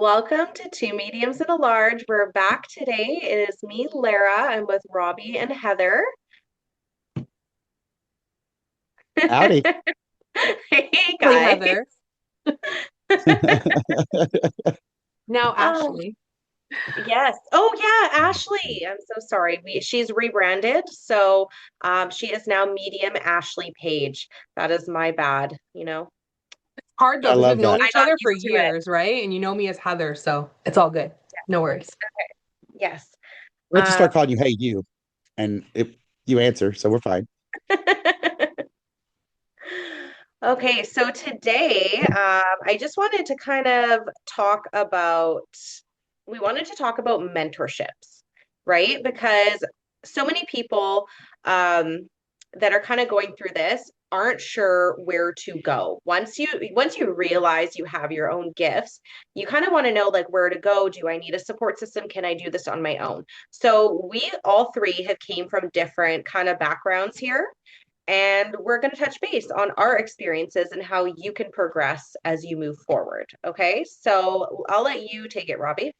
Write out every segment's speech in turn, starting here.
Welcome to Two Mediums and a Large. We're back today. It is me, Lara. I'm with Robbie and Heather. Howdy. Hey, Ashley guys. Heather. Now Oh, Ashley. yes. Oh, yeah, Ashley. I'm so sorry. She's rebranded, so she is now Medium Ashley Page. That is my bad. Hard though, I because we've love known that. I each got other for used to it. years, right? And you know me as Heather, so it's all good. No worries. Yes. We have to Um, start calling you "Hey you," and you answer, so we're fine. Okay, so today, I just wanted to kind of we wanted to talk about mentorships, right? Because so many people that are kind of going through this aren't sure where to go. Once you realize you have your own gifts, you kind of want to know like where to go. Do I need a support system? Can I do this on my own? So we all three have came from different kind of backgrounds here. And we're going to touch base on our experiences and how you can progress as you move forward. Okay. So I'll let you take it, Robbie.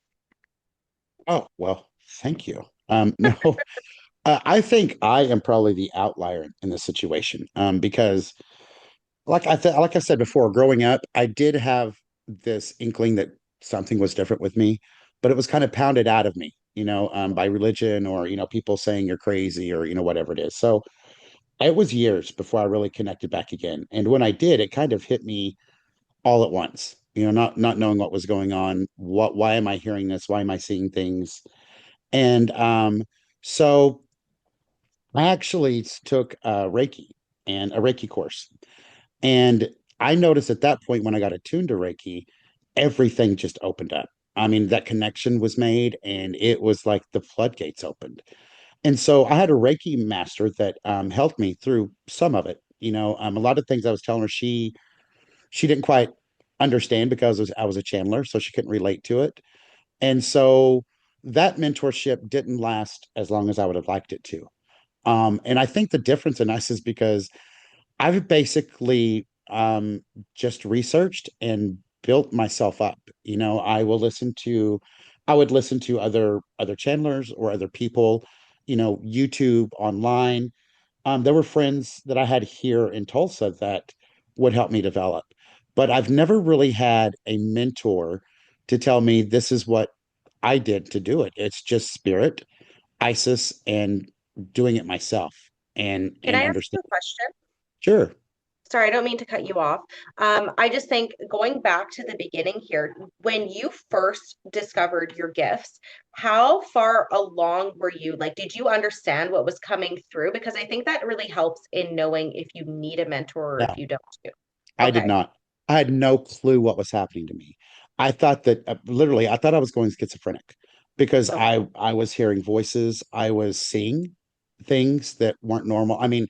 Oh, well, thank you. No, I think I am probably the outlier in this situation. Because like I said before, growing up, I did have this inkling that something was different with me, but it was kind of pounded out of me, by religion or people saying you're crazy or whatever it is. So it was years before I really connected back again. And when I did, it kind of hit me all at once, not knowing what was going on. Why am I hearing this? Why am I seeing things? And so I actually took Reiki and a Reiki course. And I noticed at that point when I got attuned to Reiki, everything just opened up. I mean, that connection was made and it was like the floodgates opened. And so I had a Reiki master that helped me through some of it. A lot of things I was telling her, she didn't quite understand because I was a channeler, so she couldn't relate to it. And so that mentorship didn't last as long as I would have liked it to. And I think the difference in us is because I've basically just researched and built myself up. I would listen to other channelers or other people, YouTube online. There were friends that I had here in Tulsa that would help me develop, but I've never really had a mentor to tell me this is what I did to do it. It's just spirit, Isis, and doing it myself and Can and I ask you understand. a question? Sure. Sorry, I don't mean to cut you off. I just think going back to the beginning here, when you first discovered your gifts, how far along were you? Like, did you understand what was coming through? Because I think that really helps in knowing if you need a mentor or if No, you don't do. I did Okay. not. I had no clue what was happening to me. I thought that literally, I thought I was going schizophrenic because Okay. I was hearing voices, I was seeing things that weren't normal. I mean,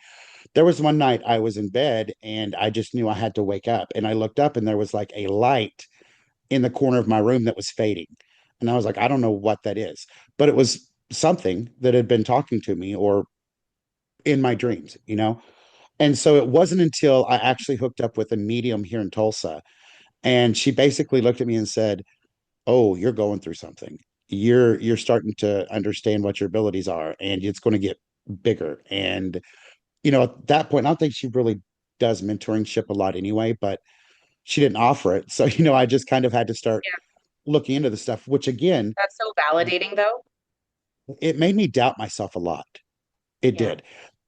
there was one night I was in bed and I just knew I had to wake up. And I looked up and there was like a light in the corner of my room that was fading. And I was like, I don't know what that is. But it was something that had been talking to me or in my dreams. And so it wasn't until I actually hooked up with a medium here in Tulsa. And she basically looked at me and said, "Oh, you're going through something. You're starting to understand what your abilities are, and it's going to get bigger." And at that point, I don't think she really does mentorship a lot anyway, but she didn't offer it. So, I just kind of had to start Yeah. looking into the stuff, which again, That's so validating though. it made me doubt myself a lot. It Yeah. did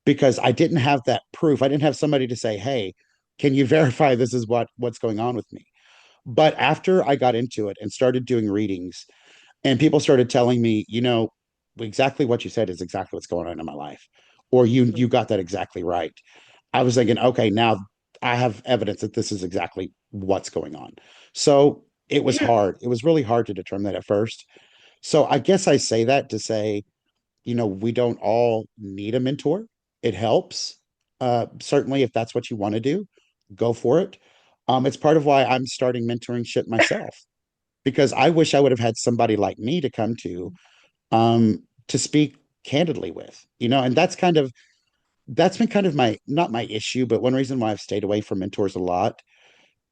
because I didn't have that proof. I didn't have somebody to say, "Hey, can you verify this is what's going on with me?" But after I got into it and started doing readings, and people started telling me, exactly what you said is exactly what's going on in my life, or you got that exactly right. I was thinking, okay, now I have evidence that this is exactly what's going on. So it was hard. It was really hard to determine that at first. So I guess I say that to say, we don't all need a mentor. It helps. Certainly, if that's what you want to do, go for it. It's part of why I'm starting mentoring shit myself because I wish I would have had somebody like me to come to speak candidly with, and that's been kind of my not my issue, but one reason why I've stayed away from mentors a lot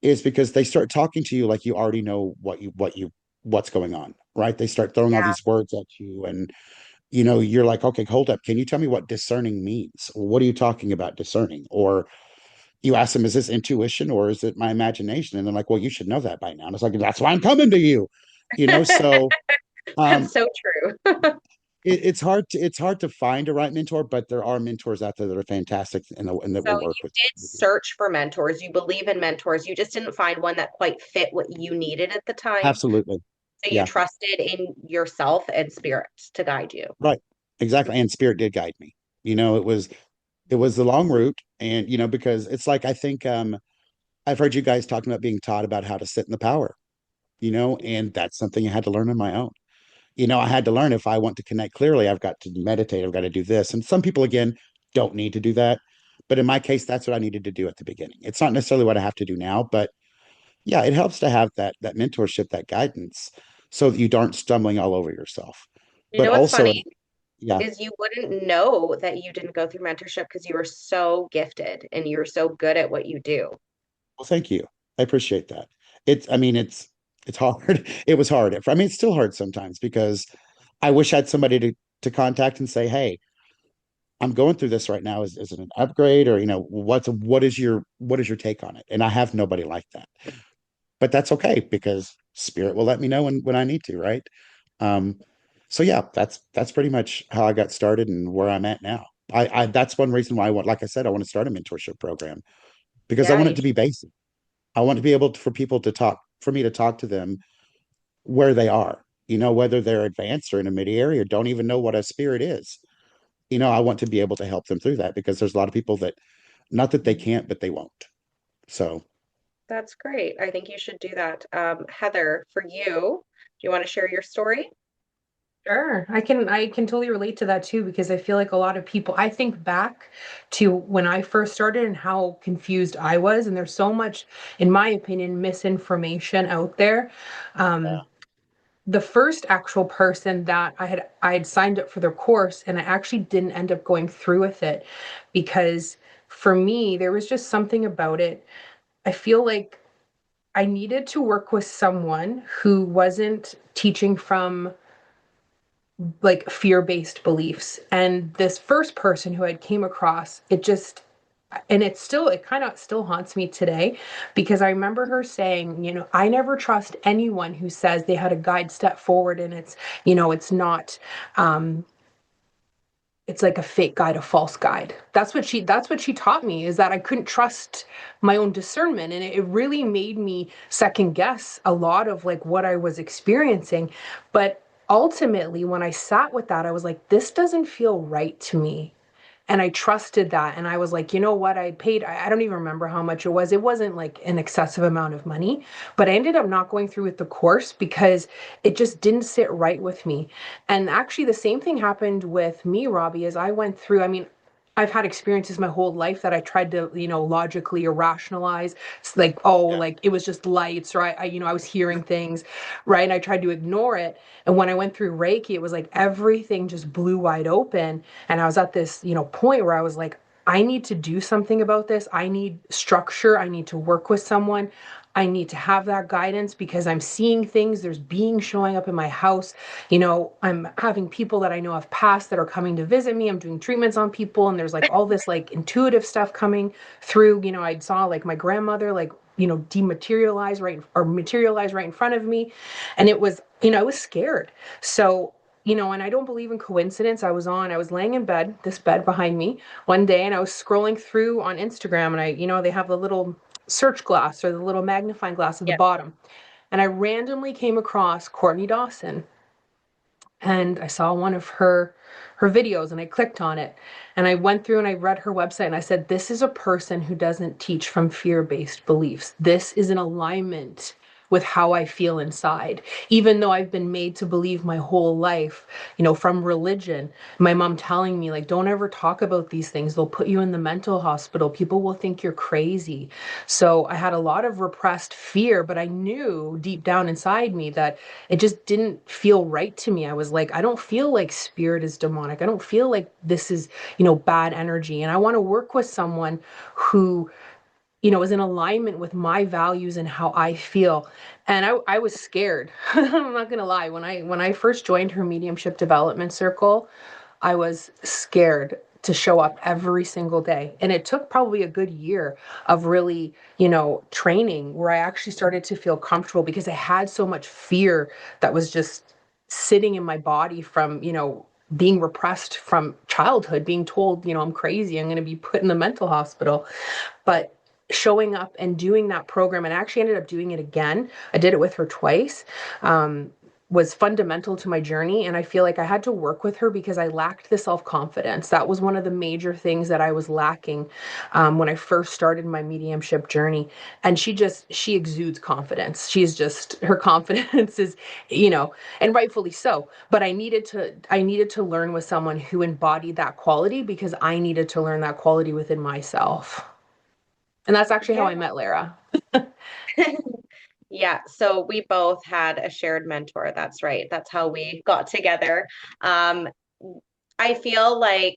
is because they start talking to you like you already know what you what's going on, right? They start throwing all Yeah. these words at you, and you're like, okay, hold up. Can you tell me what discerning means? What are you talking about discerning? Or you ask them, is this intuition or is it my imagination? And they're like, well, you should know that by now. And it's like, that's why I'm coming to you, so um That's so true. it's hard to find a right mentor, but there are mentors out there that are fantastic and that So will work you with did you. search for mentors. You believe in mentors. You just didn't find one that quite fit what you needed at the time. Absolutely. So you Yeah. trusted in yourself and spirit to guide you. Right. Exactly. And spirit did guide me. It was the long route. And because it's like, I think I've heard you guys talking about being taught about how to sit in the power, and that's something I had to learn on my own. I had to learn, if I want to connect clearly, I've got to meditate, I've got to do this. And some people, again, don't need to do that. But in my case, that's what I needed to do at the beginning. It's not necessarily what I have to do now, but yeah, it helps to have that mentorship, that guidance, so that you aren't stumbling all over yourself. You But know what's also, funny yeah, is you wouldn't know that you didn't go through mentorship because you were so gifted and you're so good at what you do. well, thank you. I appreciate that. I mean, it's hard. It was hard. I mean, it's still hard sometimes because I wish I had somebody to contact and say, hey, I'm going through this right now. Is it an upgrade, or what is your take on it? And I have nobody like that. But that's okay because spirit will let me know when I need to, right? Um, so yeah, that's pretty much how I got started and where I'm at now. I That's one reason why like I said, I want to start a mentorship program because I Yeah, want you it to be basic. I want to be able for people to for me to talk to them where they are, whether they're advanced or intermediary or don't even know what a spirit is. I want to be able to help them through that because there's a lot of people that, not that they can't, but they won't. So, that's great. I think you should do that. Heather, for you, do you want to share your story? Sure. I can totally relate to that too because I feel like a lot of people I think back to when I first started and how confused I was, and there's so much, in my opinion, misinformation out there. yeah. Um, the first actual person that I had signed up for their course, and I actually didn't end up going through with it because for me there was just something about it. I feel like I needed to work with someone who wasn't teaching from like fear-based beliefs. And this first person who I came across, it just, and it kind of still haunts me today because I remember her saying, I never trust anyone who says they had a guide step forward and it's not um it's like a fake guide, a false guide. That's what she taught me, is that I couldn't trust my own discernment. And it really made me second guess a lot of like what I was experiencing. But ultimately, when I sat with that, I was like, this doesn't feel right to me. And I trusted that. And I was like, you know what? I paid, I don't even remember how much it was. It wasn't like an excessive amount of money, but I ended up not going through with the course because it just didn't sit right with me. And actually, the same thing happened with me, Robbie, as I went through. I mean, I've had experiences my whole life that I tried to, logically or rationalize. It's like, oh, Yeah. like it was just lights, or I was hearing things, right? And I tried to ignore it. And when I went through Reiki, it was like everything just blew wide open. And I was at this, point where I was like, I need to do something about this. I need structure. I need to work with someone. I need to have that guidance because I'm seeing things. There's beings showing up in my house. I'm having people that I know have passed that are coming to visit me. I'm doing treatments on people, and there's like all this like intuitive stuff coming through. I saw like my grandmother, like, dematerialize right or materialize right in front of me. And it was, I was scared. So, and I don't believe in coincidence. I was laying in bed, this bed behind me one day, and I was scrolling through on Instagram, and they have the little search glass or the little magnifying glass at the Yeah. bottom. And I randomly came across Courtney Dawson, and I saw one of her videos, and I clicked on it, and I went through and I read her website, and I said, this is a person who doesn't teach from fear-based beliefs. This is in alignment with how I feel inside, even though I've been made to believe my whole life, from religion, my mom telling me like, don't ever talk about these things, they'll put you in the mental hospital, people will think you're crazy. So I had a lot of repressed fear, but I knew deep down inside me that it just didn't feel right to me. I was like, I don't feel like spirit is demonic. I don't feel like this is, bad energy. And I want to work with someone who is in alignment with my values and how I feel. And I was scared. I'm not gonna lie. When I first joined her mediumship development circle, I was scared to show up every single day. And it took probably a good year of really, training where I actually started to feel comfortable because I had so much fear that was just sitting in my body from, being repressed from childhood, being told, I'm crazy, I'm going to be put in the mental hospital. But showing up and doing that program, and I actually ended up doing it again. I did it with her twice. Was fundamental to my journey. And I feel like I had to work with her because I lacked the self confidence. That was one of the major things that I was lacking when I first started my mediumship journey. And she exudes confidence. Her confidence is, and rightfully so. But I needed to learn with someone who embodied that quality because I needed to learn that quality within myself. And that's actually how Yeah. I met Lara. Yeah, so we both had a shared mentor. That's right. That's how we got together. Um, I feel like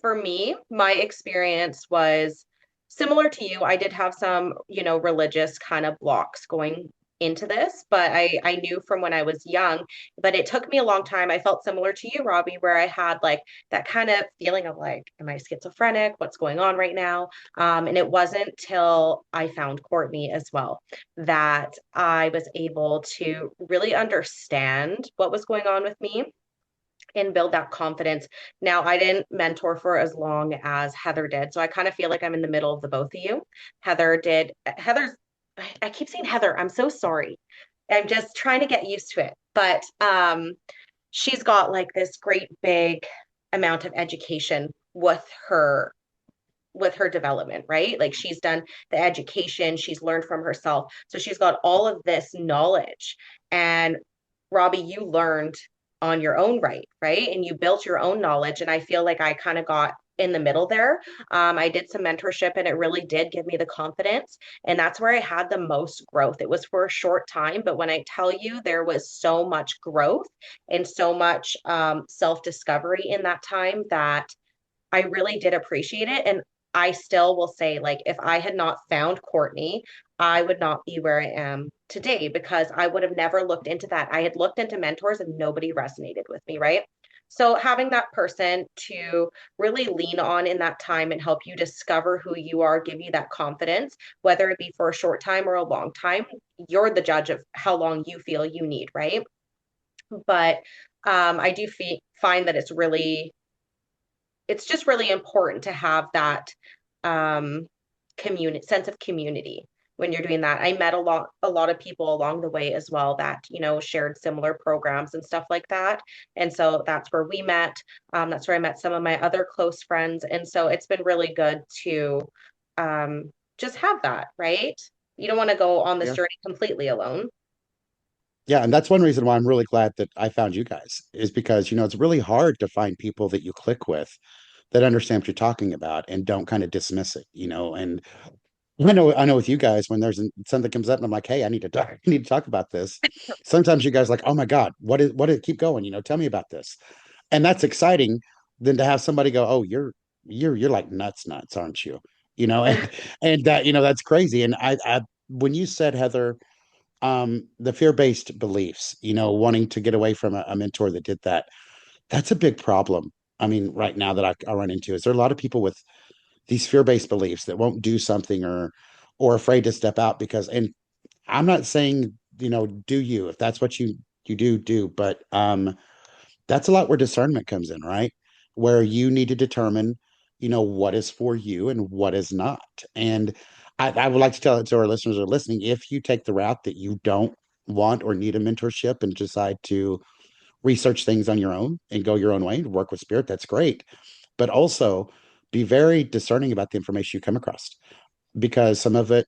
for me, my experience was similar to you. I did have some, religious kind of blocks going into this, but I knew from when I was young, but it took me a long time. I felt similar to you, Robbie, where I had like that kind of feeling of like, am I schizophrenic? What's going on right now? And it wasn't till I found Courtney as well that I was able to really understand what was going on with me and build that confidence. Now, I didn't mentor for as long as Heather did. So I kind of feel like I'm in the middle of the both of you. Heather's, I keep saying Heather, I'm so sorry. I'm just trying to get used to it. But she's got like this great big amount of education with her development, right? Like she's done the education, she's learned from herself. So she's got all of this knowledge. And Robbie, you learned on your own right? And you built your own knowledge. And I feel like I kind of got in the middle there. I did some mentorship and it really did give me the confidence. And that's where I had the most growth. It was for a short time, but when I tell you there was so much growth and so much self discovery in that time that I really did appreciate it. And I still will say, like, if I had not found Courtney, I would not be where I am today because I would have never looked into that. I had looked into mentors and nobody resonated with me, right? So having that person to really lean on in that time and help you discover who you are, give you that confidence, whether it be for a short time or a long time, you're the judge of how long you feel you need, right? But I do find that it's just really important to have that um community sense of community when you're doing that. I met a lot of people along the way as well that shared similar programs and stuff like that, and so that's where we met. That's where I met some of my other close friends, and so it's been really good to just have that, right? You don't want to go on this Yeah. journey completely alone. Yeah, and that's one reason why I'm really glad that I found you guys is because, it's really hard to find people that you click with that understand what you're talking about and don't kind of dismiss it, and I know with you guys when there's something comes up and I'm like, hey, I need to talk, I need to talk about this. Sometimes you guys are like, oh my God, what is keep going, tell me about this. And that's exciting than to have somebody go, oh, you're like nuts, aren't you? And that, that's crazy. And I when you said, Heather, the fear-based beliefs, wanting to get away from a mentor that did that, that's a big problem. I mean, right now that I run into is there are a lot of people with these fear-based beliefs that won't do something or afraid to step out because, and I'm not saying, do you, if that's what you do, but that's a lot where discernment comes in, right? Where you need to determine, what is for you and what is not. And I would like to tell it to our listeners who are listening, if you take the route that you don't want or need a mentorship and decide to research things on your own and go your own way and work with spirit, that's great. But also be very discerning about the information you come across because some of it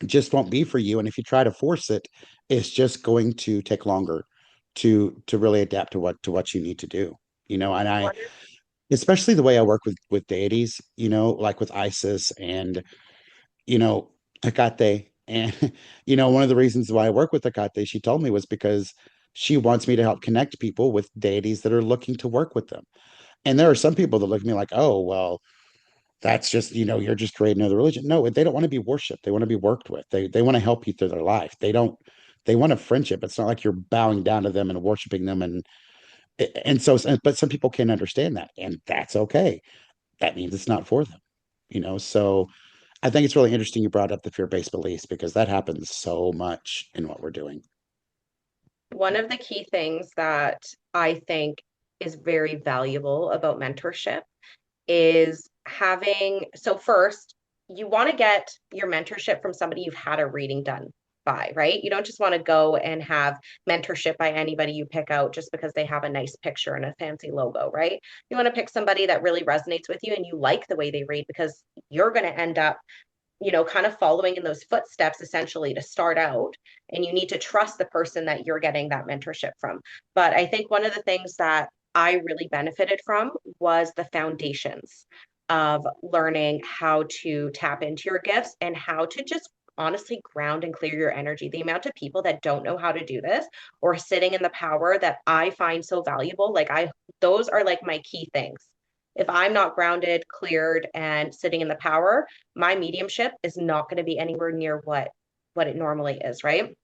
just won't be for you. And if you try to force it, it's just going to take longer to really adapt to what you need to do. And I especially the way I work with deities, like with Isis and you know Hecate. And one of the reasons why I work with Hecate, she told me, was because she wants me to help connect people with deities that are looking to work with them. And there are some people that look at me like, oh, well, that's just, you're just creating another religion. No, they don't want to be worshiped. They want to be worked with. They want to help you through their life. They want a friendship. It's not like you're bowing down to them and worshiping them. But some people can't understand that, and that's okay. That means it's not for them, So I think it's really interesting you brought up the fear-based beliefs because that happens so much in what we're doing. One of the key things that I think is very valuable about mentorship is so first, you want to get your mentorship from somebody you've had a reading done by, right? You don't just want to go and have mentorship by anybody you pick out just because they have a nice picture and a fancy logo, right? You want to pick somebody that really resonates with you and you like the way they read because you're going to end up kind of following in those footsteps essentially to start out. And you need to trust the person that you're getting that mentorship from. But I think one of the things that I really benefited from was the foundations of learning how to tap into your gifts and how to just honestly ground and clear your energy. The amount of people that don't know how to do this or sitting in the power that I find so valuable, those are like my key things. If I'm not grounded, cleared, and sitting in the power, my mediumship is not going to be anywhere near what it normally is, right?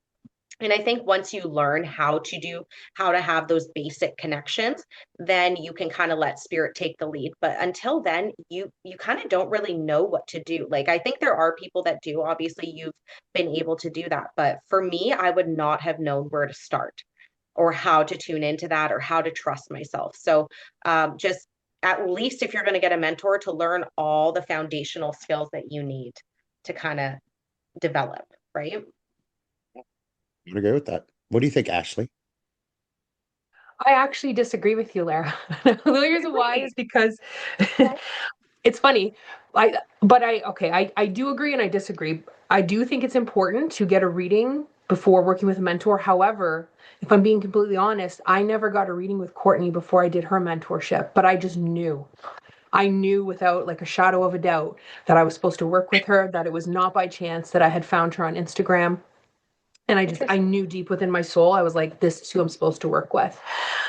And I think once you learn how to have those basic connections, then you can kind of let spirit take the lead. But until then, you kind of don't really know what to do. Like I think there are people that do. Obviously, you've been able to do that. But for me, I would not have known where to start or how to tune into that or how to trust myself. So just at least if you're going to get a mentor to learn all the foundational skills that you need to kind of develop, right? I would agree with that. What do you think, Ashley? I actually disagree with you, Lara. The reason why Really? is because it's funny. I do agree and I disagree. I do think it's important to get a reading before working with a mentor. However, if I'm being completely honest, I never got a reading with Courtney before I did her mentorship, but I just knew. I knew without like a shadow of a doubt that I was supposed to work with her, that it was not by chance that I had found her on Instagram. And I Interesting. knew deep within my soul, I was like, this is who I'm supposed to work with.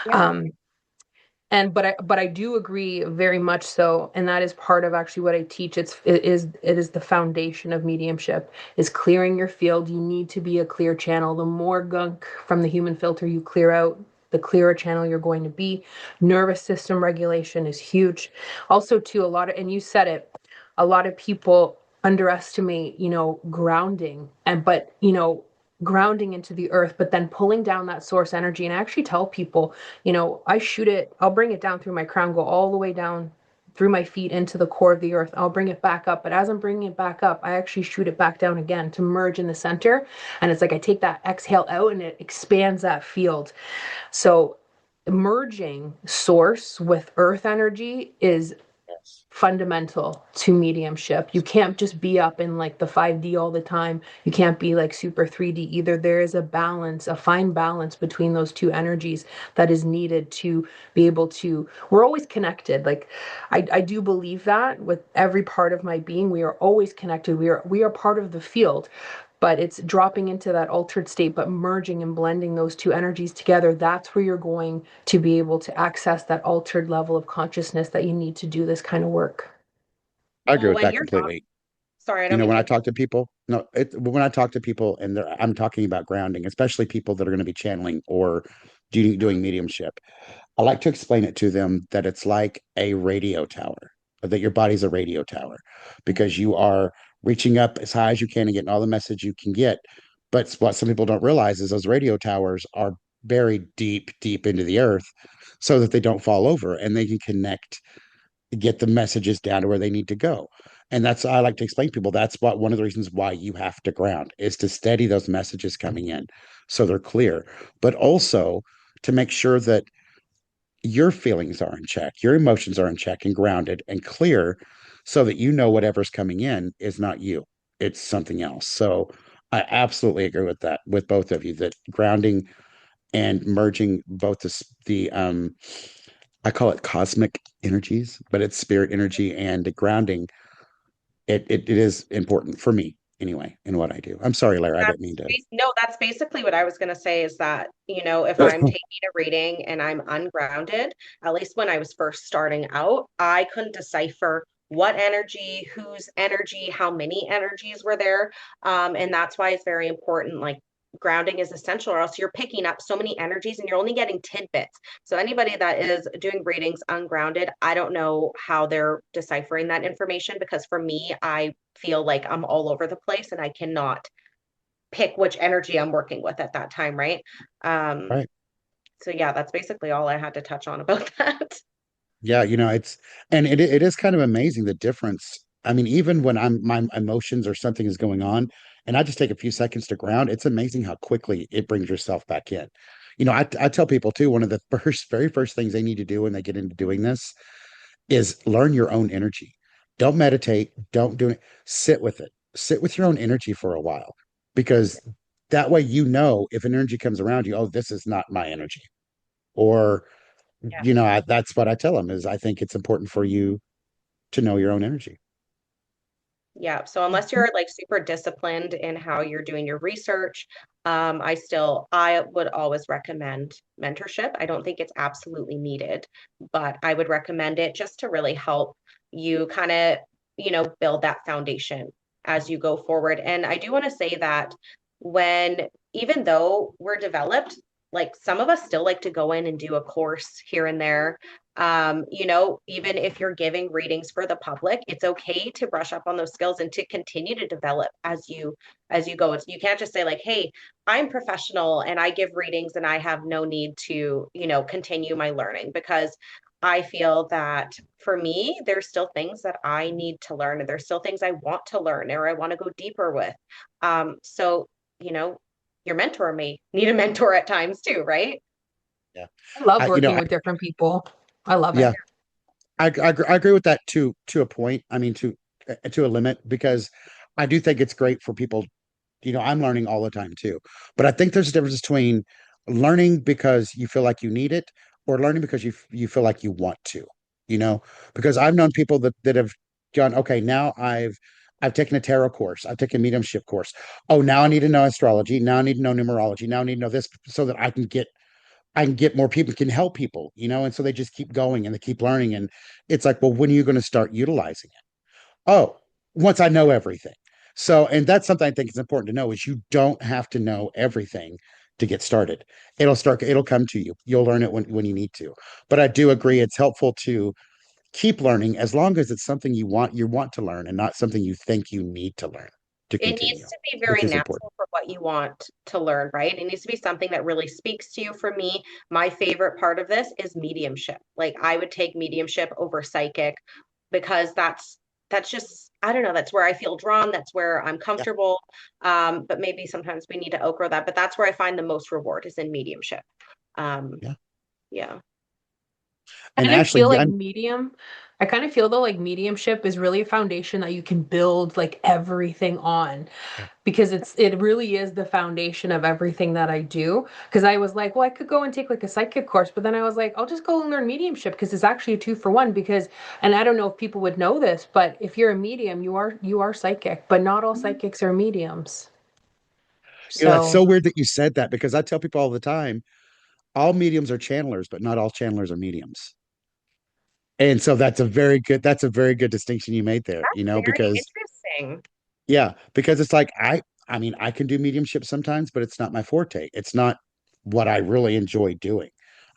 Yeah. Um, but I do agree very much so, and that is part of actually what I teach. It is the foundation of mediumship is clearing your field. You need to be a clear channel. The more gunk from the human filter you clear out, the clearer channel you're going to be. Nervous system regulation is huge. Also, too, and you said it, a lot of people underestimate, grounding, but grounding into the earth, but then pulling down that source energy. And I actually tell people, I'll bring it down through my crown, go all the way down through my feet into the core of the earth. I'll bring it back up. But as I'm bringing it back up, I actually shoot it back down again to merge in the center. And it's like I take that exhale out and it expands that field. So merging source with earth energy is Yes. fundamental to mediumship. You can't just be up in like the 5D all the time. You can't be like super 3D either. There is a balance, a fine balance between those two energies that is needed to be able to. We're always connected. Like I do believe that with every part of my being, we are always connected. We are part of the field. But it's dropping into that altered state, but merging and blending those two energies together. That's where you're going to be able to access that altered level of consciousness that you need to do this kind of work. I agree Well, with when that you're not, completely. sorry, I don't mean When to I interrupt. talk to people, no, when I talk to people and I'm talking about grounding, especially people that are going to be channeling or doing mediumship, I like to explain it to them that it's like a radio tower, that your body's a radio tower because you are reaching up as high as you can and getting all the message you can get. But what some people don't realize is those radio towers are buried deep, deep into the earth so that they don't fall over and they can connect, get the messages down to where they need to go. And that's, I like to explain to people, that's what one of the reasons why you have to ground is to steady those messages coming in so they're clear, but also to make sure that your feelings are in check, your emotions are in check and grounded and clear so that whatever's coming in is not you, it's something else. So I absolutely agree with that, with both of you, that grounding and merging both the I call it cosmic energies, but it's spirit energy and the grounding. It is important for me anyway in what I do. I'm sorry, Lara, I didn't mean to. No, that's basically what I was going to say is that, if I'm taking a reading and I'm ungrounded, at least when I was first starting out, I couldn't decipher what energy, whose energy, how many energies were there. And that's why it's very important. Like grounding is essential, or else you're picking up so many energies and you're only getting tidbits. So anybody that is doing readings ungrounded, I don't know how they're deciphering that information, because for me, I feel like I'm all over the place and I cannot pick which energy I'm working with at that time, right? Um, Right. so yeah, that's basically all I had to touch on about that. Yeah, it's and it is kind of amazing the difference. I mean, even when my emotions or something is going on, and I just take a few seconds to ground, it's amazing how quickly it brings yourself back in. I tell people too, one of the very first things they need to do when they get into doing this is learn your own energy. Don't meditate, don't do it. Sit with it. Sit with your own energy for a while, because that way if an energy comes around you, oh, this is not my energy. Or Yeah. that's what I tell them is I think it's important for you to know your own energy. Yeah. So unless you're like super disciplined in how you're doing your research, I would always recommend mentorship. I don't think it's absolutely needed, but I would recommend it just to really help you kind of, build that foundation as you go forward. And I do want to say that when, even though we're developed, like some of us still like to go in and do a course here and there. Even if you're giving readings for the public, it's okay to brush up on those skills and to continue to develop as you go. You can't just say like, "Hey, I'm professional and I give readings and I have no need to, continue my learning," because I feel that for me, there's still things that I need to learn, and there's still things I want to learn or I want to go deeper with. So, you know, your mentor may need a mentor at times too, right? Yeah. I love I, working with different people. I love it. yeah, I agree with that to a point. I mean, to a limit, because I do think it's great for people. I'm learning all the time too, but I think there's a difference between learning because you feel like you need it, or learning because you feel like you want to. You know, because I've known people that have gone, okay, now I've taken a tarot course, I've taken a mediumship course. Oh, now I need to know astrology. Now I need to know numerology. Now I need to know this so that I can get more people, can help people, and so they just keep going and they keep learning. And it's like, well, when are you going to start utilizing it? Oh, once I know everything. So, and that's something I think is important to know is you don't have to know everything to get started. It'll come to you. You'll learn it when you need to. But I do agree it's helpful to keep learning as long as it's something you want to learn and not something you think you need to learn to It needs continue, to be which very is important. natural for what you want to learn, right? It needs to be something that really speaks to you. For me, my favorite part of this is mediumship. Like I would take mediumship over psychic, because that's just, I don't know, that's where I feel drawn, that's where I'm Yeah, comfortable. But maybe sometimes we need to outgrow that, but that's where I find the most reward is in mediumship. Um, yeah. yeah. And kind of Ashley, feel yeah, like medium. I kind of feel though like mediumship is really a foundation that you can build like everything on, yeah, because it really is the foundation of everything that I do. Because I was like, well, I could go and take like a psychic course, but then I was like, I'll just go and learn mediumship because it's actually a two for one. Because, and I don't know if people would know this, but if you're a medium, you are psychic, but not all psychics are mediums. that's So so weird that you said that, because I tell people all the time, all mediums are channelers, but not all channelers are mediums. And so that's a very good distinction you made there, That's very because interesting. yeah, because it's like I mean, I can do mediumship sometimes, but it's not my forte. It's not what I really enjoy doing.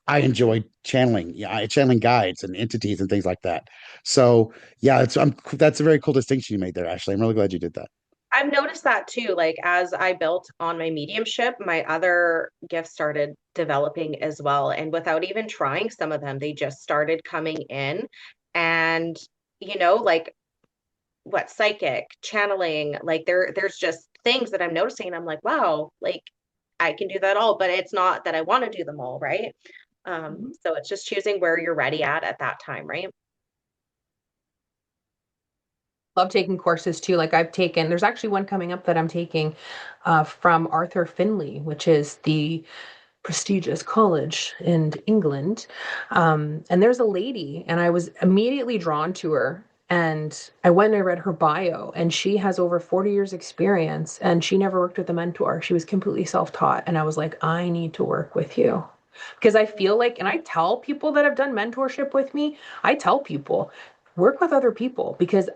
I enjoy channeling, yeah, channeling guides and entities and things like that. So yeah, that's a very cool distinction you made there, Ashley. I'm really glad you did that. I've noticed that too. Like as I built on my mediumship, my other gifts started developing as well. And without even trying some of them, they just started coming in. And, like what psychic, channeling, like there's just things that I'm noticing. And I'm like, wow, like I can do that all, but it's not that I want to do them all, right? So it's just choosing where you're ready at that time, right? love taking courses too. Like there's actually one coming up that I'm taking from Arthur Finley, which is the prestigious college in England. And there's a lady, and I was immediately drawn to her. And I went and I read her bio, and she has over 40 years experience, and she never worked with a mentor. She was completely self-taught. And I was like, I need to work with you. Because I feel like, and I tell people that have done mentorship with me, I tell people, work with other people, because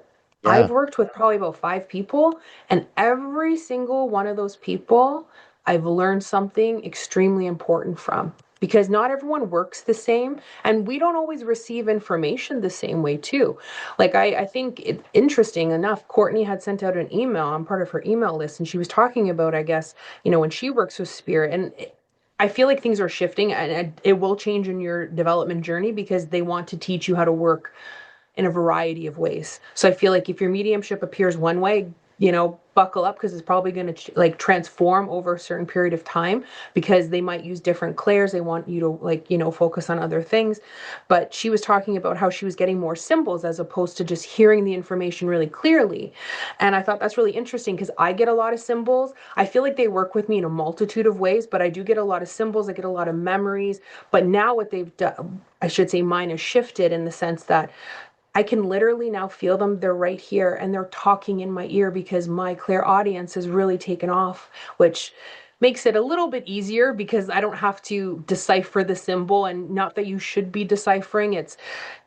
Yeah. I've worked with probably about 5 people, and every single one of those people I've learned something extremely important from. Because not everyone works the same, and we don't always receive information the same way, too. Like, I think it interesting enough, Courtney had sent out an email. I'm part of her email list, and she was talking about, I guess, when she works with spirit. And I feel like things are shifting, and it will change in your development journey because they want to teach you how to work in a variety of ways. So I feel like if your mediumship appears one way, buckle up, because it's probably going to like transform over a certain period of time, because they might use different clairs. They want you to like, focus on other things. But she was talking about how she was getting more symbols as opposed to just hearing the information really clearly. And I thought that's really interesting because I get a lot of symbols. I feel like they work with me in a multitude of ways, but I do get a lot of symbols. I get a lot of memories. But now what they've done, I should say mine has shifted in the sense that I can literally now feel them. They're right here and they're talking in my ear because my clairaudience has really taken off, which makes it a little bit easier because I don't have to decipher the symbol. And not that you should be deciphering, it's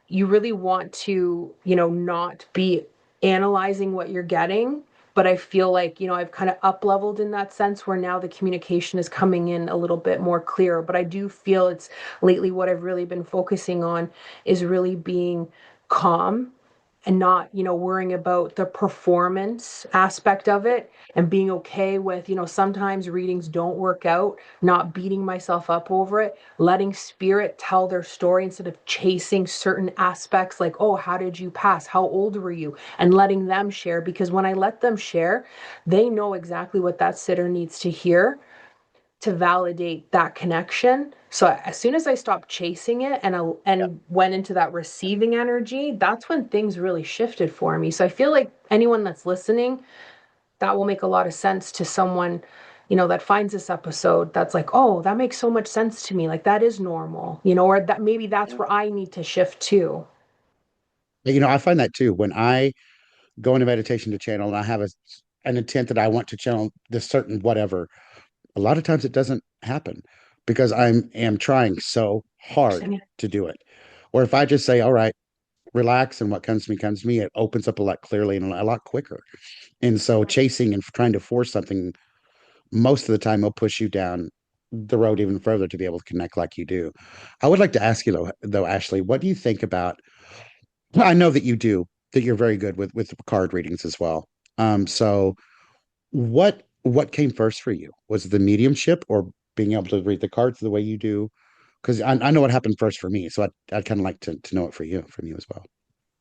you really want to, not be analyzing what you're getting. But I feel like, I've kind of up leveled in that sense where now the communication is coming in a little bit more clear. But I do feel it's lately what I've really been focusing on is really being calm and not, worrying about the performance aspect of it, and being okay with, sometimes readings don't work out, not beating myself up over it, letting spirit tell their story instead of chasing certain aspects like, oh, how did you pass? How old were you? And letting them share, because when I let them share, they know exactly what that sitter needs to hear to validate that connection. So as soon as I stopped chasing it and went into that receiving energy, that's when things really shifted for me. So I feel like anyone that's listening, that will make a lot of sense to someone, that finds this episode that's like, "Oh, that makes so much sense to me. Like that is normal." Or that maybe that's Yeah. where I need to shift to. I find that too. When I go into meditation to channel and I have an intent that I want to channel this certain whatever, a lot of times it doesn't happen because am trying so hard to do it. Or if I just say, all right, relax and what comes to me, it opens up a lot clearly and a lot quicker. And so chasing and trying to force something most of the time will push you down the road even further to be able to connect like you do. I would like to ask you though, Ashley, what do you think about, well, I know that you do, that you're very good with card readings as well. So what came first for you? Was it the mediumship or being able to read the cards the way you do? Because I know what happened first for me, so I'd kind of like to know it from you as well.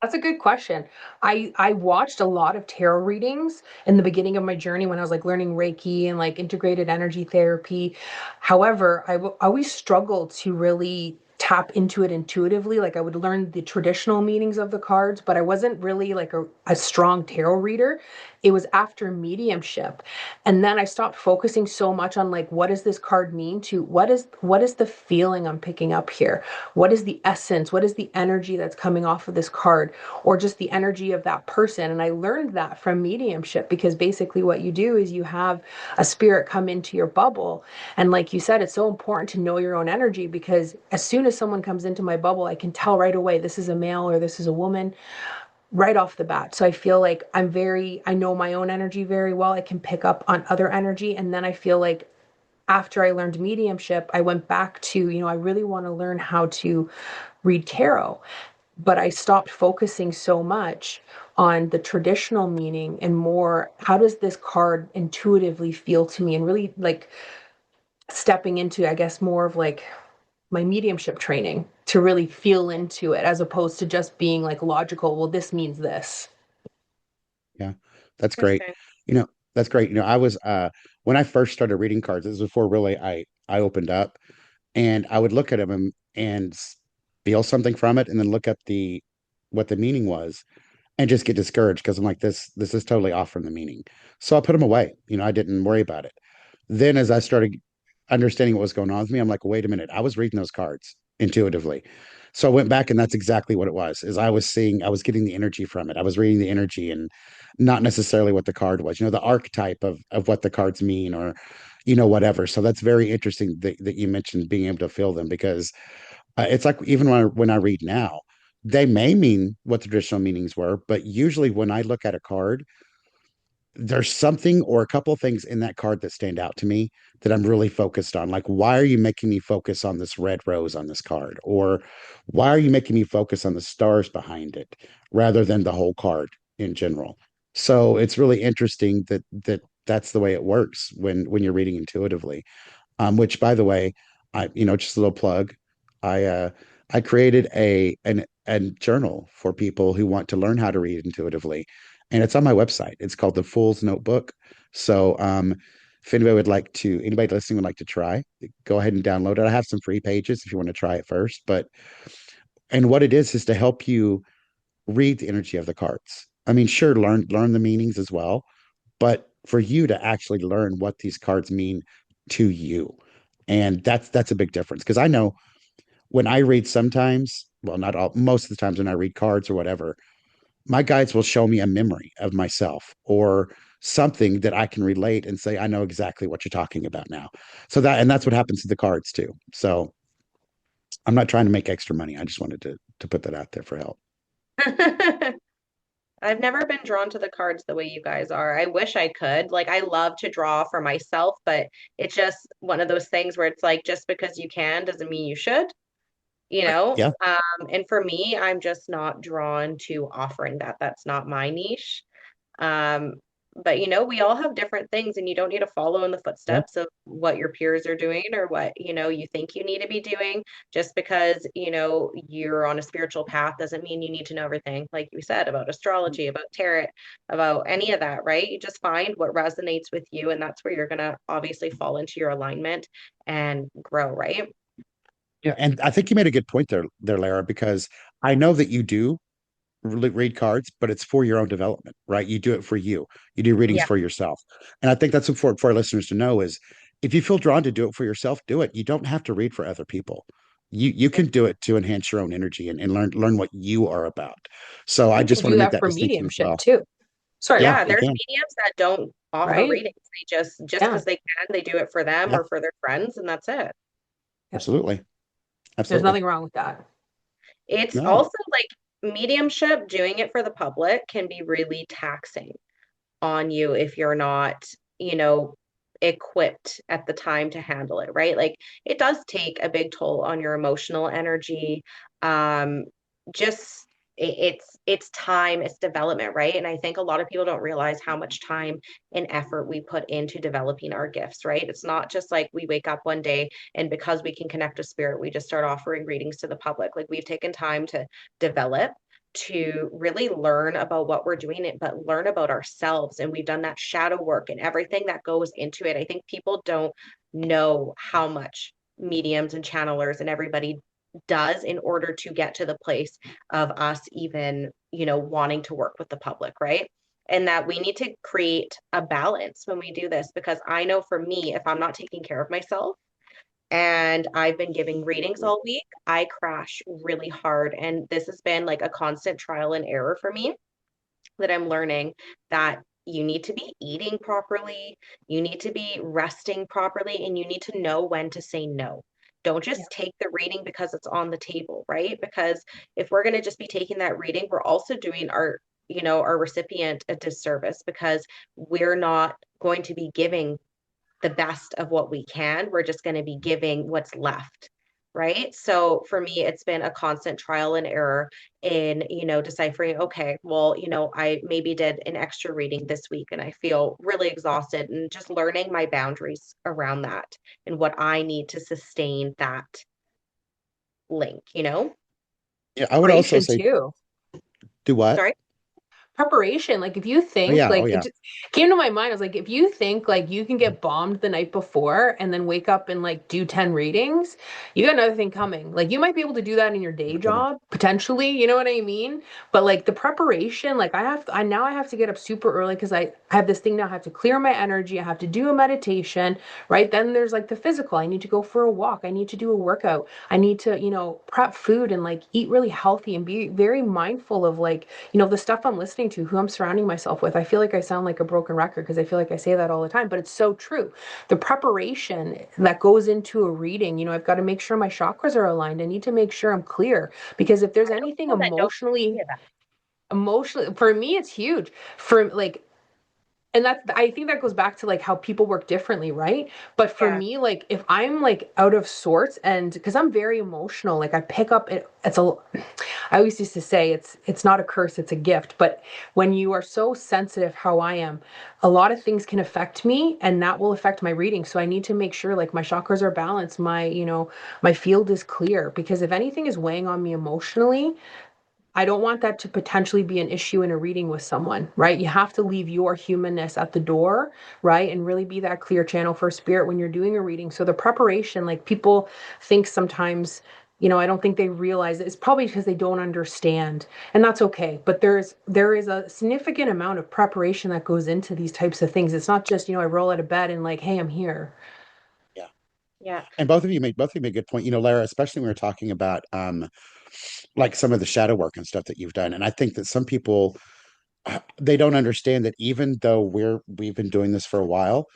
That's a good question. I watched a lot of tarot readings in the beginning of my journey when I was like learning Reiki and like integrated energy therapy. However, always struggled to really tap into it intuitively. Like I would learn the traditional meanings of the cards, but I wasn't really like a strong tarot reader. It was after mediumship. And then I stopped focusing so much on like what does this card mean to what is the feeling I'm picking up here? What is the essence? What is the energy that's coming off of this card, or just the energy of that person? And I learned that from mediumship, because basically what you do is you have a spirit come into your bubble. And like you said, it's so important to know your own energy, because as soon as someone comes into my bubble, I can tell right away this is a male or this is a woman right off the bat. So I feel like I know my own energy very well. I can pick up on other energy. And then I feel like after I learned mediumship, I went back to, I really want to learn how to read tarot. But I stopped focusing so much on the traditional meaning and more, how does this card intuitively feel to me? And really like stepping into, I guess, more of like my mediumship training to really feel into it as opposed to just being like logical. Well, this means this. Yeah, that's great. Interesting. You know, that's great. I was when I first started reading cards, this was before really I opened up, and I would look at them and feel something from it, and then look at the what the meaning was, and just get discouraged because I'm like, this is totally off from the meaning. So I put them away. I didn't worry about it. Then as I started understanding what was going on with me, I'm like, wait a minute, I was reading those cards intuitively. So I went back and that's exactly what it was, is I was getting the energy from it. I was reading the energy and not necessarily what the card was, the archetype of what the cards mean or, whatever. So that's very interesting that you mentioned being able to feel them because it's like even when I read now, they may mean what the traditional meanings were, but usually when I look at a card, there's something or a couple of things in that card that stand out to me that I'm really focused on. Like, why are you making me focus on this red rose on this card? Or why are you making me focus on the stars behind it rather than the whole card in general? So it's really interesting that's the way it works when you're reading intuitively. Which by the way, just a little plug. I created a journal for people who want to learn how to read intuitively, and it's on my website. It's called the Fool's Notebook. So if anybody listening would like to try, go ahead and download it. I have some free pages if you want to try it first. And what it is to help you read the energy of the cards. I mean, sure, learn the meanings as well, but for you to actually learn what these cards mean to you. And that's a big difference because I know when I read sometimes, well, not all, most of the times when I read cards or whatever, my guides will show me a memory of myself or something that I can relate and say, I know exactly what you're talking about now. And that's what happens to the cards too. So I'm not trying to make extra money. I just wanted to put that out there for help. I've never been drawn to the cards the way you guys are. I wish I could. Like, I love to draw for myself, but it's just one of those things where it's like, just because you can doesn't mean you should, you Right. know? Yeah. And for me, I'm just not drawn to offering that. That's not my niche. Um, but we all have different things, and you don't need to follow in the Yeah. footsteps of what your peers are doing or what, you think you need to be doing. Just because, you're on a spiritual path doesn't mean you need to know everything, like you said, about astrology, about tarot, about any of that, right? You just find what resonates with you, and that's where you're gonna obviously fall into your alignment and grow, right? Yeah. And I think you made a good point there, Lara, because I know that you do read cards, but it's for your own development, right? You do it for you. You do readings Yeah. for yourself. And I think that's important for our listeners to know is if you feel drawn to do it for yourself, do it. You don't have to read for other people. You can do it to enhance your own energy and learn what you are about. So I You can just want do to make that that for distinction as mediumship well. too. Sorry, go Yeah, Yeah, ahead. you there's can. mediums that don't offer Right? readings. They just Yeah. because they can, they do it for them Yeah, or for their friends, and that's it. Yep. absolutely. There's Absolutely. nothing wrong with that. It's No. also like mediumship, doing it for the public can be really taxing on you if you're not, you know, equipped at the time to handle it, right? Like it does take a big toll on your emotional energy. Um, just it's time, it's development, right? And I think a lot of people don't realize how much time and effort we put into developing our gifts, right? It's not just like we wake up one day and because we can connect with spirit, we just start offering readings to the public. Like we've taken time to develop, to really learn about what we're doing it, but learn about ourselves. And we've done that shadow work and everything that goes into it. I think people don't know how much mediums and channelers and everybody does in order to get to the place of us even, wanting to work with the public, right? And that we need to create a balance when we do this, because I know for me, if I'm not taking care of myself, and I've been giving readings all week, I crash really hard. And this has been like a constant trial and error for me, that I'm learning that you need to be eating properly, you need to be resting properly, and you need to know when to say no. Don't Yeah. just take the reading because it's on the table, right? Because if we're going to just be taking that reading, we're also doing our recipient a disservice, because we're not going to be giving the best of what we can. We're just going to be giving what's left. Right. So for me, it's been a constant trial and error in, deciphering, okay, well, I maybe did an extra reading this week and I feel really exhausted, and just learning my boundaries around that and what I need to sustain that link. Yeah, I would also Preparation say too. do what? Sorry. Preparation. Like if you Oh think yeah, oh like it yeah. just came to my mind, I was like, if you think like you can get bombed the night before and then wake up and like do 10 readings, you got another thing coming. Like you might be able to do that in your day No kidding. job, potentially, you know what I mean? But like the preparation, like I have to get up super early because I have this thing now, I have to clear my energy, I have to do a meditation, right? Then there's like the physical. I need to go for a walk, I need to do a workout, I need to, prep food and like eat really healthy and be very mindful of like, the stuff I'm listening listening to, who I'm surrounding myself with. I feel like I sound like a broken record because I feel like I say that all the time, but it's so true. The preparation that goes into a reading, I've got to make sure my chakras are aligned. I need to make sure I'm clear because if there's anything People that don't say that. emotionally, for me, it's huge. For like, and that's, I think that goes back to like how people work differently, right? But for Yeah. me, like if I'm like out of sorts, and because I'm very emotional, like I pick up it, I always used to say it's not a curse, it's a gift. But when you are so sensitive how I am, a lot of things can affect me and that will affect my reading. So I need to make sure like my chakras are balanced, my field is clear, because if anything is weighing on me emotionally, I don't want that to potentially be an issue in a reading with someone, right? You have to leave your humanness at the door, right? And really be that clear channel for spirit when you're doing a reading. So the preparation, like people think sometimes, I don't think they realize it. It's probably because they don't understand, and that's okay. But there is a significant amount of preparation that goes into these types of things. It's not just, I roll out of bed and like, hey, I'm here. Yeah. Yeah. And both of you made a good point. Lara, especially when we are talking about like some of the shadow work and stuff that you've done. And I think that some people they don't understand that even though we've been doing this for a while,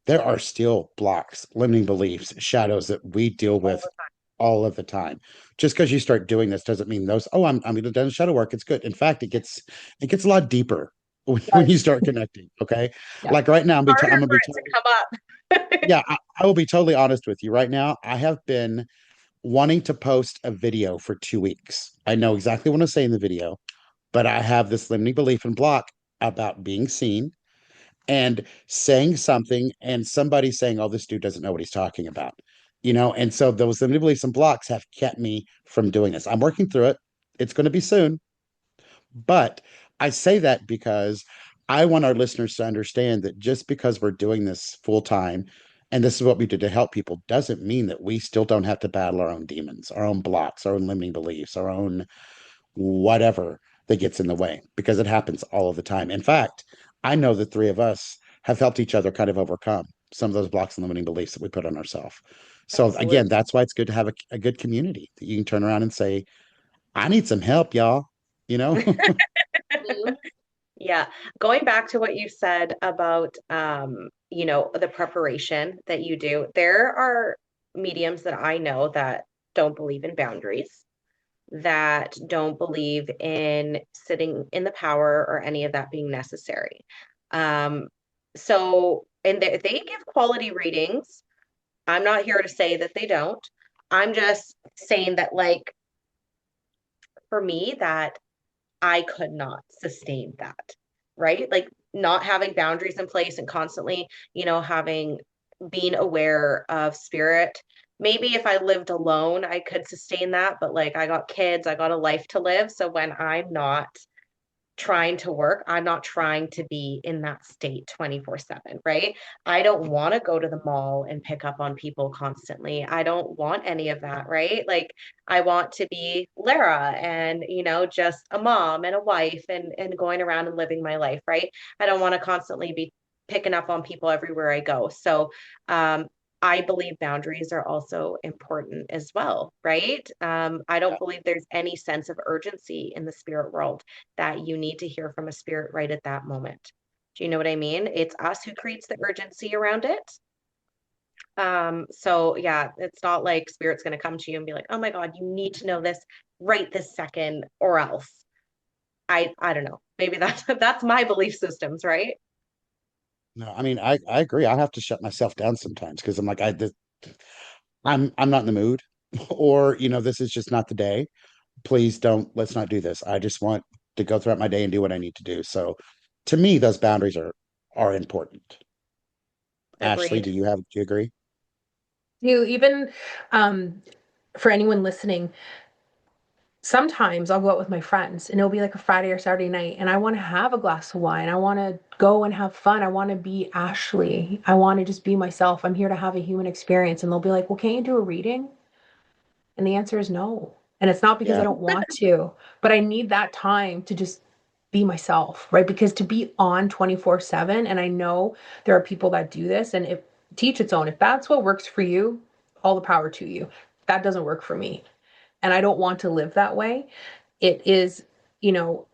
there are still blocks, limiting beliefs, shadows that we deal All with the time. all of the time. Just because you start doing this doesn't mean those, oh, I'm gonna do shadow work. It's good. In fact, it gets a lot deeper when you But start connecting. Okay. yeah. Like right now, I'm Harder gonna for be it to totally, come up. yeah, I will be totally honest with you. Right now, I have been wanting to post a video for 2 weeks. I know exactly what I say in the video, but I have this limiting belief and block about being seen and saying something and somebody saying, oh, this dude doesn't know what he's talking about. And so those limiting beliefs and blocks have kept me from doing this. I'm working through it. It's going to be soon. But I say that because I want our listeners to understand that just because we're doing this full time and this is what we do to help people doesn't mean that we still don't have to battle our own demons, our own blocks, our own limiting beliefs, our own whatever that gets in the way, because it happens all of the time. In fact, I know the three of us have helped each other kind of overcome some of those blocks and limiting beliefs that we put on ourselves. So Absolutely. again, that's why it's good to have a good community that you can turn around and say, I need some help, y'all. You know? Mhm. Yeah. Going back to what you said about the preparation that you do, there are mediums that I know that don't believe in boundaries, that don't believe in sitting in the power or any of that being necessary. Um, and they give quality readings. I'm not here to say that they don't. I'm just saying that, like, for me, that I could not sustain that, right? Like not having boundaries in place and constantly, having being aware of spirit. Maybe if I lived alone, I could sustain that, but like I got kids, I got a life to live. So when I'm not trying to work, I'm not trying to be in that state 24/7, right? I don't want to go to the mall and pick up on people constantly. I don't want any of that, right? Like I want to be Lara and, just a mom and a wife and going around and living my life, right? I don't want to constantly be picking up on people everywhere I go. So, I believe boundaries are also important as well, right? I don't believe there's any sense of urgency in the spirit world that you need to hear from a spirit right at that moment. Do you know what I mean? It's us who creates the urgency around it. So yeah, it's not like spirit's going to come to you and be like, "Oh my God, you need to know this right this second or else." I don't know. Maybe that's that's my belief systems, right? No, I mean, I agree. I have to shut myself down sometimes because I'm like, I'm not in the mood, or this is just not the day. Please don't, let's not do this. I just want to go throughout my day and do what I need to do. So to me, those boundaries are important. Ashley, Agreed. do you agree? You even um, for anyone listening, sometimes I'll go out with my friends and it'll be like a Friday or Saturday night and I want to have a glass of wine. I want to go and have fun. I want to be Ashley. I want to just be myself. I'm here to have a human experience. And they'll be like, well, can't you do a reading? And the answer is no. And it's not because I Yeah. don't want to, but I need that time to just be myself, right? Because to be on 24/7, and I know there are people that do this, and if teach its own, if that's what works for you, all the power to you. That doesn't work for me. And I don't want to live that way. It is, you know,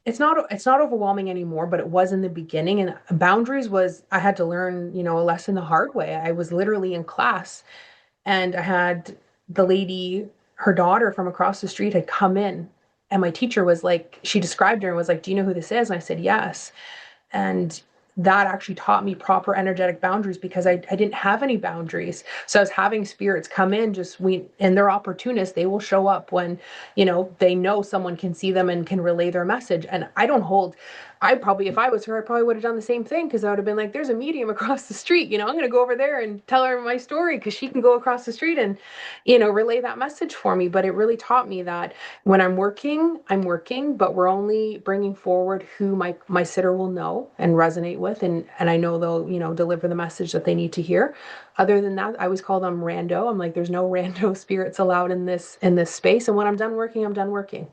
it's not overwhelming anymore, but it was in the beginning. And boundaries was I had to learn, a lesson the hard way. I was literally in class and I had the lady, her daughter from across the street had come in, and my teacher was like, she described her and was like, "Do you know who this is?" And I said, "Yes." And that actually taught me proper energetic boundaries because I didn't have any boundaries. So I was having spirits come in, and they're opportunists. They will show up when, they know someone can see them and can relay their message. And I probably, if I was her, I probably would have done the same thing because I would have been like, there's a medium across the street, I'm going to go over there and tell her my story because she can go across the street and, relay that message for me. But it really taught me that when I'm working, but we're only bringing forward who my sitter will know and resonate with, and I know they'll, deliver the message that they need to hear. Other than that, I always call them rando. I'm like, there's no rando spirits allowed in this space. And when I'm done working, I'm done working.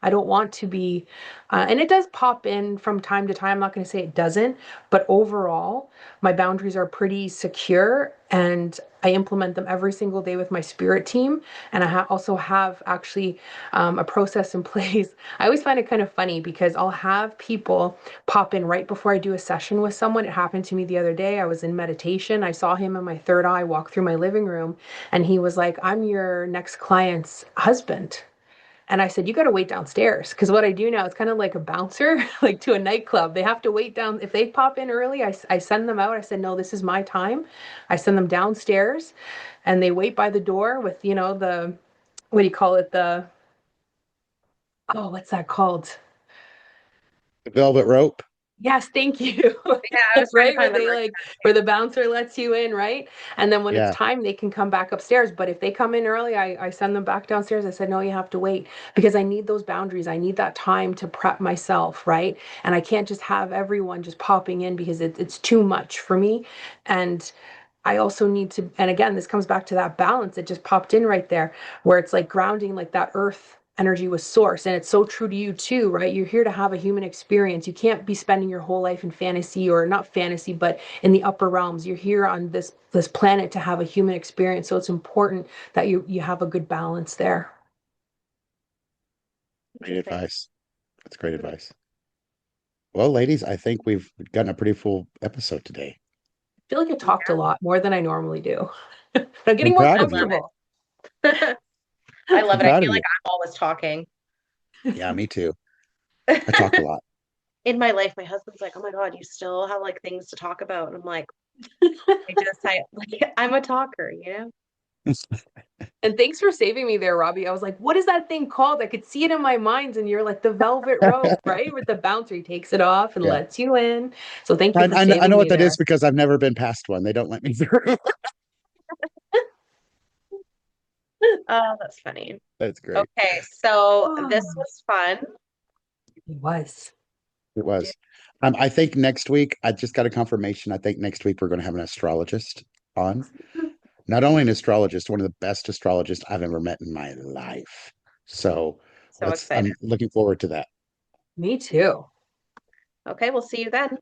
I don't want to be, and it does pop in from time to time. I'm not going to say it doesn't, but overall, my boundaries are pretty secure and I implement them every single day with my spirit team. And I also have actually a process in place. I always find it kind of funny because I'll have people pop in right before I do a session with someone. It happened to me the other day. I was in meditation. I saw him in my third eye walk through my living room, and he was like, "I'm your next client's husband." And I said, "You got to wait downstairs." Because what I do now is kind of like a bouncer, like to a nightclub. They have to wait down. If they pop in early, I send them out. I said, "No, this is my time." I send them downstairs and they wait by the door with, what do you call it? Oh, what's that called? Velvet rope. Yes, thank you. Yeah, I was trying to Right, where find the they word. like where the bouncer lets you in, right? And then when it's Yeah. time, they can come back upstairs. But if they come in early, I send them back downstairs. I said, "No, you have to wait because I need those boundaries. I need that time to prep myself, right? And I can't just have everyone just popping in because it's too much for me. And I also need to, and again, this comes back to that balance. It just popped in right there, where it's like grounding, like that earth energy with source. And it's so true to you too, right? You're here to have a human experience. You can't be spending your whole life in fantasy, or not fantasy, but in the upper realms. You're here on this planet to have a human experience. So it's important that you have a good balance there. Great Interesting. advice. That's great advice. Well, ladies, I think we've gotten a pretty full episode today. I feel like I talked a lot more than I normally do. I'm I'm getting more proud I of you. love comfortable. it. I love I'm it. I proud of feel you. like I'm always talking. Yeah, me too. I talk a lot. In my life, my husband's like, "Oh my God, you still have like things to talk about." And I'm like, I like I'm a talker. And thanks for saving me there, Robbie. I was like, what is that thing called? I could see it in my mind. And you're like, the velvet rope, right? With the bouncer, he takes it off and Yeah. lets you in. So thank you I, for I saving know me what that is there. because I've never been past one. They don't let me through. Oh, that's funny. That's great. Okay, so this Oh, was fun. it was. It Do- was. I think next week, I just got a confirmation. I think next week we're going to have an astrologist on. Not only an astrologist, one of the best astrologists I've ever met in my life. So So excited. I'm looking forward to that. Me too. Okay, we'll see you then.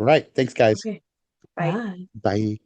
All right. Thanks, guys. Okay. Bye. Bye. Bye.